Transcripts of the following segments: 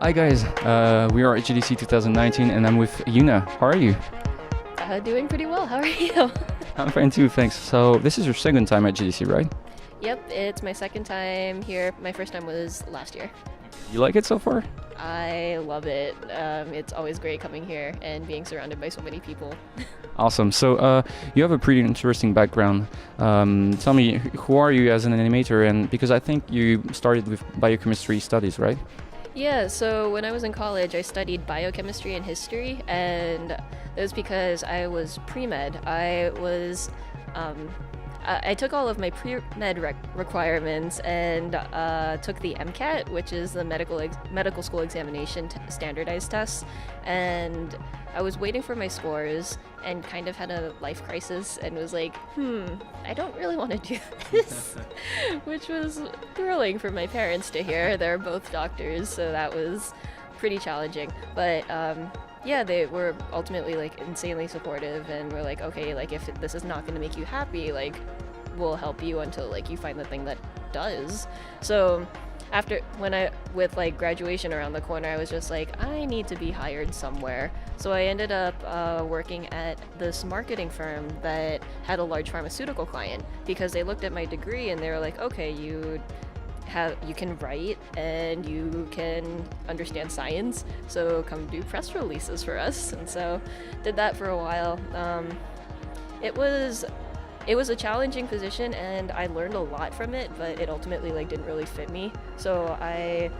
Hi guys, we are at GDC 2019 and I'm with Euna. How are you? Doing pretty well. How are you? I'm fine too, thanks. So this is your second time at GDC, right? Yep, it's my second time here. My first time was last year. You like it so far? I love it. It's always great coming here and being surrounded by so many people. Awesome. So you have a pretty interesting background. Tell me, who are you as an animator? And because I think you started with biochemistry studies, right? Yeah, so when I was in college, I studied biochemistry and history, and that was because I was pre-med. I took all of my pre-med requirements and took the MCAT, which is the medical school examination standardized test, and I was waiting for my scores and kind of had a life crisis and was like, I don't really want to do this, which was thrilling for my parents to hear. They're both doctors, so that was pretty challenging. But yeah, they were ultimately like insanely supportive and were like, okay, like if this is not going to make you happy, like we'll help you until like you find the thing that does. So with like graduation around the corner, I was just like, I need to be hired somewhere. So I ended up working at this marketing firm that had a large pharmaceutical client because they looked at my degree and they were like, okay, you can write and you can understand science, so come do press releases for us. And so did that for a while. It was a challenging position and I learned a lot from it, but it ultimately like didn't really fit me. So I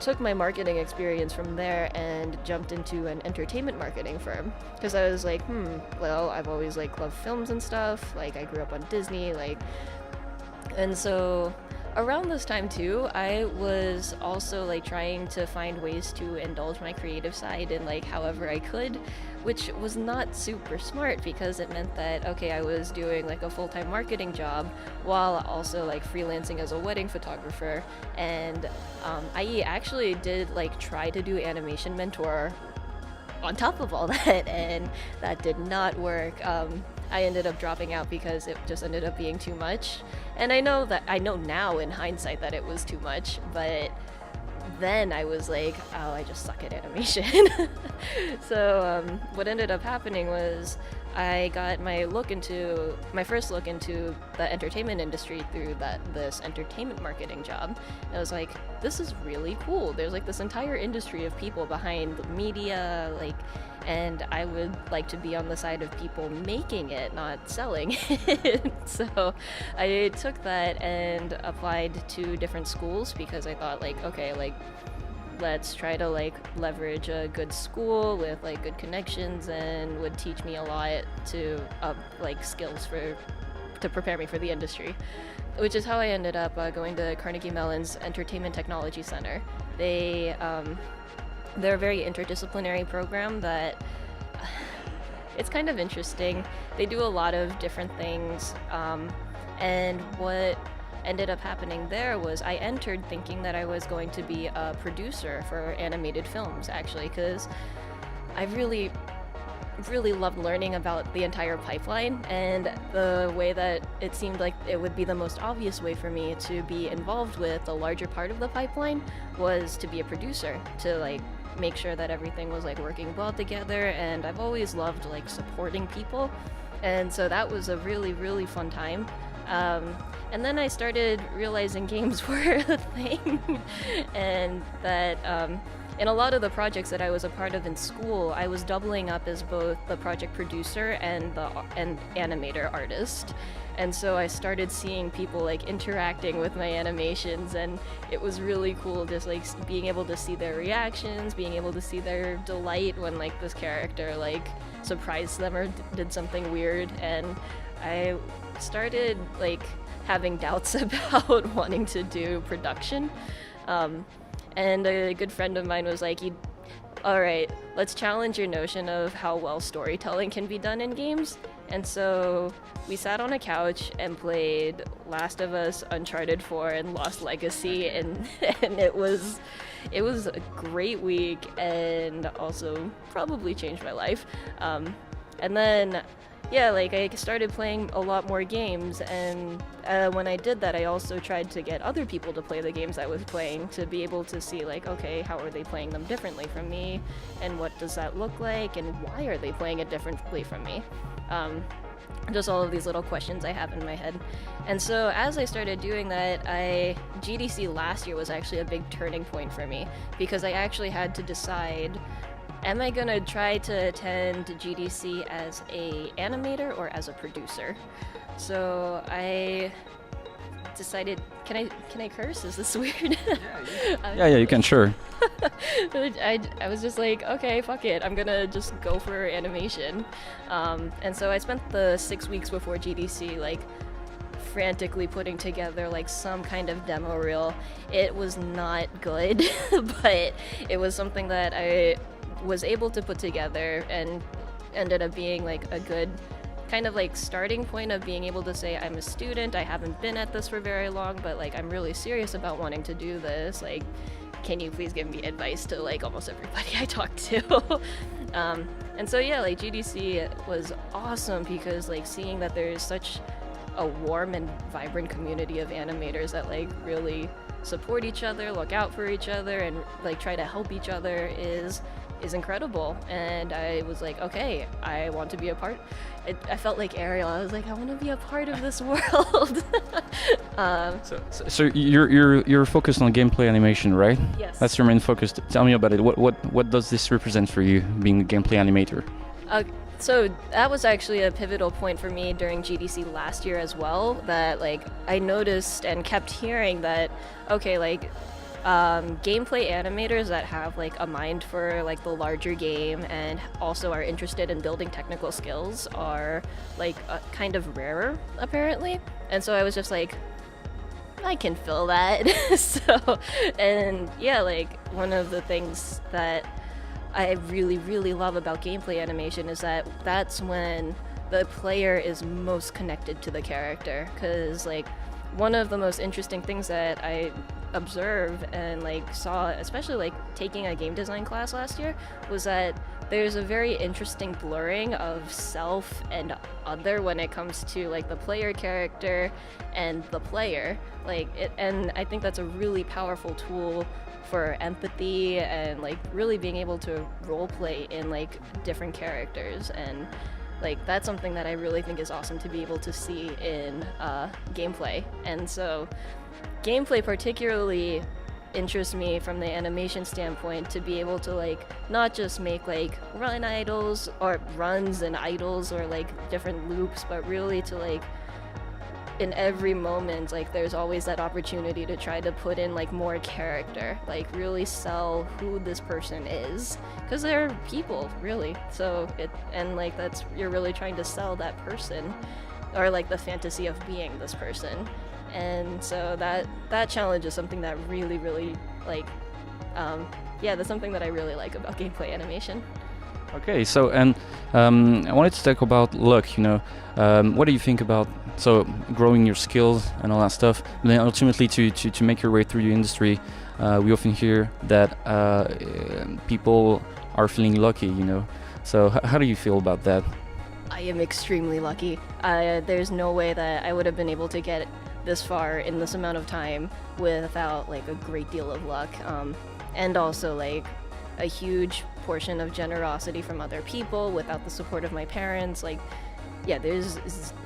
took my marketing experience from there and jumped into an entertainment marketing firm because I was like, well, I've always like loved films and stuff. Like I grew up on Disney, and so around this time too, I was also like trying to find ways to indulge my creative side in like however I could, which was not super smart because it meant that, okay, I was doing like a full-time marketing job while also like freelancing as a wedding photographer. And I actually did like try to do animation mentor on top of all that, and that did not work. I ended up dropping out because it just ended up being too much. And I know now in hindsight that it was too much, but then I was like, oh, I just suck at animation. So what ended up happening was I got my first look into the entertainment industry through this entertainment marketing job. And I was like, this is really cool. There's like this entire industry of people behind the media, and I would like to be on the side of people making it, not selling it. So I took that and applied to different schools because I thought like, okay, like let's try to like leverage a good school with like good connections and would teach me a lot to like skills to prepare me for the industry, which is how I ended up going to Carnegie Mellon's Entertainment Technology Center. They're a very interdisciplinary program that it's kind of interesting. They do a lot of different things, and what ended up happening there was I entered thinking that I was going to be a producer for animated films, actually, because I really loved learning about the entire pipeline, and the way that it seemed like it would be the most obvious way for me to be involved with the larger part of the pipeline was to be a producer, to like make sure that everything was like working well together. And I've always loved like supporting people, and so that was a really fun time. And then I started realizing games were a thing, and that in a lot of the projects that I was a part of in school, I was doubling up as both the project producer and animator artist. And so I started seeing people like interacting with my animations, and it was really cool just like being able to see their reactions, being able to see their delight when like this character like surprised them or did something weird. And I started like having doubts about wanting to do production. And a good friend of mine was like, all right, let's challenge your notion of how well storytelling can be done in games. And so we sat on a couch and played Last of Us, Uncharted 4, and Lost Legacy, and it was a great week and also probably changed my life. And then yeah, like I started playing a lot more games, and when I did that, I also tried to get other people to play the games I was playing to be able to see like, okay, how are they playing them differently from me, and what does that look like, and why are they playing it differently from me? Just all of these little questions I have in my head. And so as I started doing that, GDC last year was actually a big turning point for me, because I actually had to decide, am I gonna try to attend GDC as a animator or as a producer? So I decided, can I curse? Is this weird? Yeah, you can, sure. I was just like, okay, fuck it, I'm gonna just go for animation. And so I spent the 6 weeks before GDC like frantically putting together like some kind of demo reel. It was not good, but it was something that I was able to put together and ended up being like a good kind of like starting point of being able to say, I'm a student, I haven't been at this for very long, but like I'm really serious about wanting to do this. Like, can you please give me advice to like almost everybody I talk to? And so yeah, like GDC was awesome because like seeing that there's such a warm and vibrant community of animators that like really support each other, look out for each other, and like try to help each other is incredible. And I was like, okay, I want to be a part. I felt like Ariel. I was like, I want to be a part of this world. So you're focused on gameplay animation, right? Yes. That's your main focus. Tell me about it. What does this represent for you, being a gameplay animator? So that was actually a pivotal point for me during GDC last year as well, that like I noticed and kept hearing that, okay, like gameplay animators that have like a mind for like the larger game and also are interested in building technical skills are like kind of rarer apparently. And so I was just like, I can fill that. So, and yeah, like one of the things that I really, really love about gameplay animation is that that's when the player is most connected to the character. Because like one of the most interesting things that I observed and like saw, especially like taking a game design class last year, was that there's a very interesting blurring of self and other when it comes to like the player character and the player. Like it, and I think that's a really powerful tool for empathy and like really being able to role play in like different characters. And like that's something that I really think is awesome to be able to see in gameplay. And so gameplay particularly interests me from the animation standpoint, to be able to like not just make like runs and idles or like different loops, but really to like in every moment, like there's always that opportunity to try to put in like more character, like really sell who this person is, because they're people really. So and like that's, you're really trying to sell that person or like the fantasy of being this person. And so that challenge is something that really like that's something that I really like about gameplay animation. Okay, so and I wanted to talk about luck. You know, what do you think about growing your skills and all that stuff? And then ultimately to make your way through the industry, we often hear that people are feeling lucky. You know, so how do you feel about that? I am extremely lucky. There's no way that I would have been able to get this far in this amount of time without like a great deal of luck, and also like a huge portion of generosity from other people. Without the support of my parents, like yeah, there's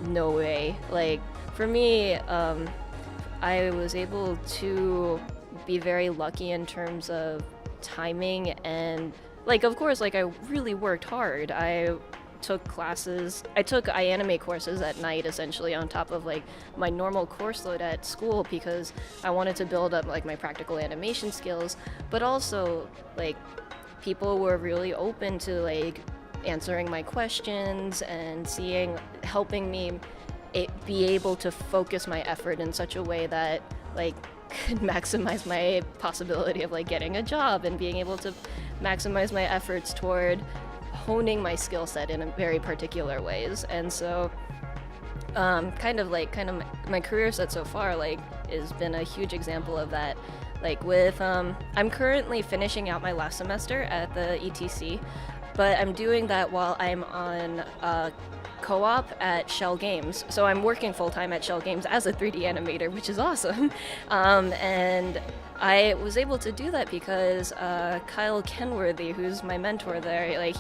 no way. Like for me, I was able to be very lucky in terms of timing, and like of course like I really worked hard. I took iAnimate courses at night, essentially on top of like my normal course load at school, because I wanted to build up like my practical animation skills. But also like people were really open to like answering my questions and helping me be able to focus my effort in such a way that like could maximize my possibility of like getting a job, and being able to maximize my efforts toward honing my skill set in very particular ways. And so kind of my career set so far like has been a huge example of that. Like with I'm currently finishing out my last semester at the ETC, but I'm doing that while I'm on co-op at Shell Games. So I'm working full-time at Shell Games as a 3D animator, which is awesome. And I was able to do that because Kyle Kenworthy, who's my mentor there, like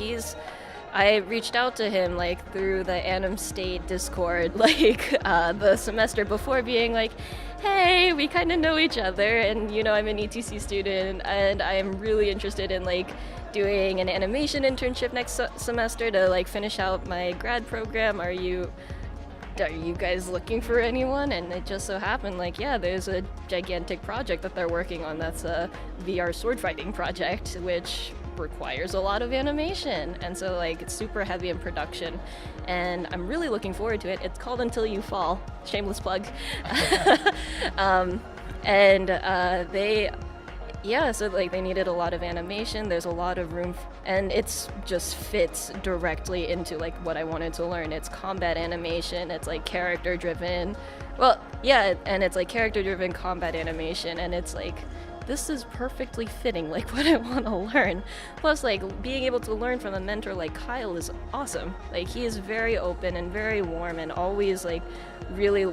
I reached out to him like through the Anim State Discord like the semester before, being like, hey, we kind of know each other, and I'm an ETC student and I'm really interested in like doing an animation internship next semester to like finish out my grad program. Are you guys looking for anyone? And it just so happened like, yeah, there's a gigantic project that they're working on that's a VR sword fighting project, which requires a lot of animation, and so like it's super heavy in production, and I'm really looking forward to it. It's called Until You Fall, shameless plug. So like they needed a lot of animation. There's a lot of room and it's just fits directly into like what I wanted to learn. It's combat animation, it's like character driven, and it's like character driven combat animation, and it's like, this is perfectly fitting like what I want to learn. Plus like being able to learn from a mentor like Kyle is awesome. Like he is very open and very warm and always like really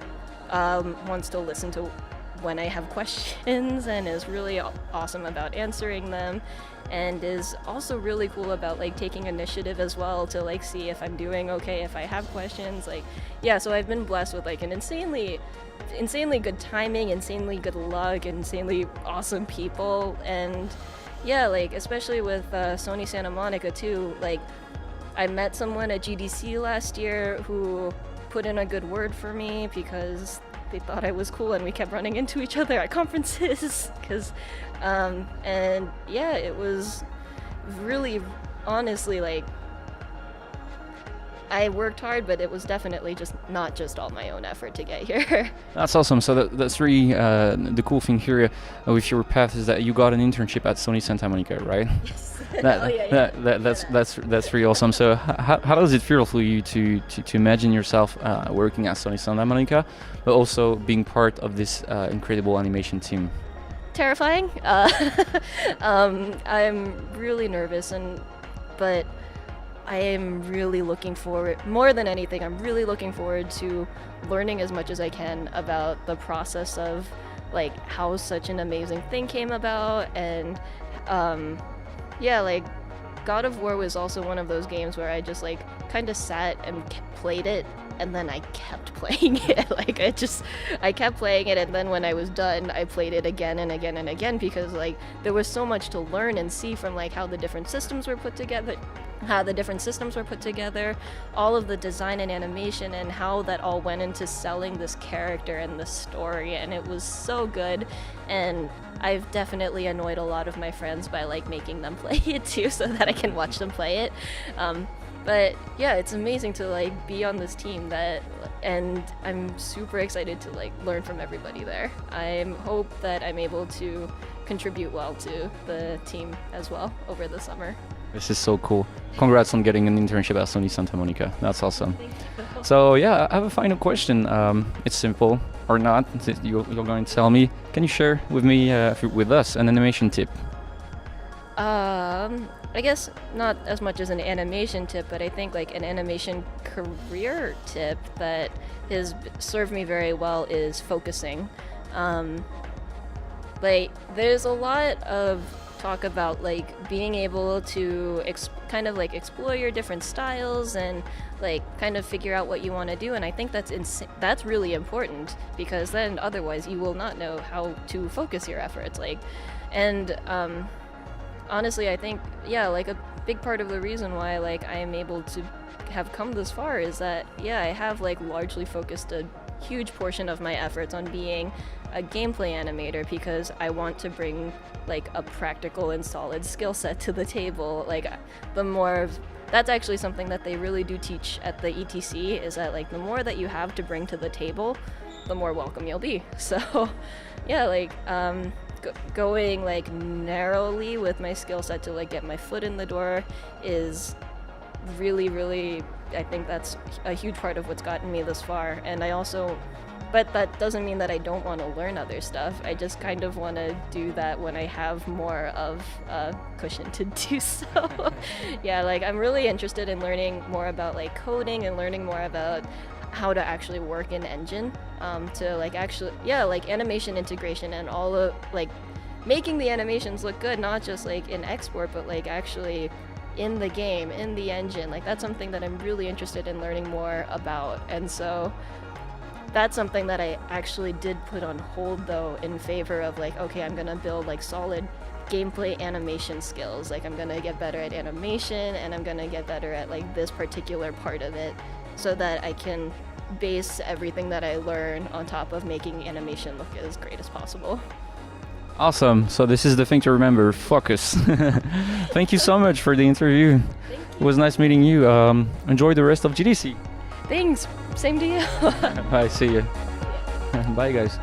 wants to listen to when I have questions, and is really awesome about answering them, and is also really cool about like taking initiative as well to like see if I'm doing okay, if I have questions. Like, yeah, so I've been blessed with like an insanely good timing, insanely good luck, insanely awesome people, and yeah, like especially with Sony Santa Monica too. Like I met someone at GDC last year who put in a good word for me because they thought I was cool, and we kept running into each other at conferences. And yeah, it was really, honestly, like I worked hard, but it was definitely not just all my own effort to get here. That's awesome. So that's really the cool thing here with your path is that you got an internship at Sony Santa Monica, right? Yes. That's really awesome. So how does it feel for you to imagine yourself working at Sony Santa Monica, but also being part of this incredible animation team? Terrifying. I'm really nervous, but I am really looking forward, more than anything, I'm really looking forward to learning as much as I can about the process of like how such an amazing thing came about. And like God of War was also one of those games where I just like kind of sat and played it, and then I kept playing it. I kept playing it, and then when I was done, I played it again and again and again, because like there was so much to learn and see from like how the different systems were put together, all of the design and animation, and how that all went into selling this character and the story, and it was so good. And I've definitely annoyed a lot of my friends by like making them play it too, so that I can watch them play it. But yeah, it's amazing to like be on this team and I'm super excited to like learn from everybody there. I hope that I'm able to contribute well to the team as well over the summer. This is so cool. Congrats on getting an internship at Sony Santa Monica. That's awesome. Thank you. So yeah, I have a final question. It's simple or not. You're going to tell me. Can you share with me, with us, an animation tip? I guess not as much as an animation tip, but I think like an animation career tip that has served me very well is focusing. Like there's a lot of talk about like being able to kind of like explore your different styles and like kind of figure out what you want to do, and I think that's really important, because then otherwise you will not know how to focus your efforts. Honestly, I think, yeah, like a big part of the reason why like I am able to have come this far is that, yeah, I have like largely focused a huge portion of my efforts on being a gameplay animator, because I want to bring like a practical and solid skill set to the table. Like that's actually something that they really do teach at the ETC, is that like the more that you have to bring to the table, the more welcome you'll be. So yeah, like going like narrowly with my skill set to like get my foot in the door is really, really, I think that's a huge part of what's gotten me this far. And I also But that doesn't mean that I don't want to learn other stuff. I just kind of want to do that when I have more of a cushion to do so. Yeah, like I'm really interested in learning more about like coding and learning more about how to actually work in engine, to like actually, yeah, like animation integration and all of like making the animations look good, not just like in export, but like actually in the game, in the engine. Like that's something that I'm really interested in learning more about. And so that's something that I actually did put on hold though, in favor of like, okay, I'm gonna build like solid gameplay animation skills. Like I'm gonna get better at animation and I'm gonna get better at like this particular part of it, so that I can base everything that I learn on top of making animation look as great as possible. Awesome. So this is the thing to remember, focus. Thank you so much for the interview. Thank you. It was nice meeting you. Enjoy the rest of GDC. Thanks. Same to you. Bye, see you. Bye guys.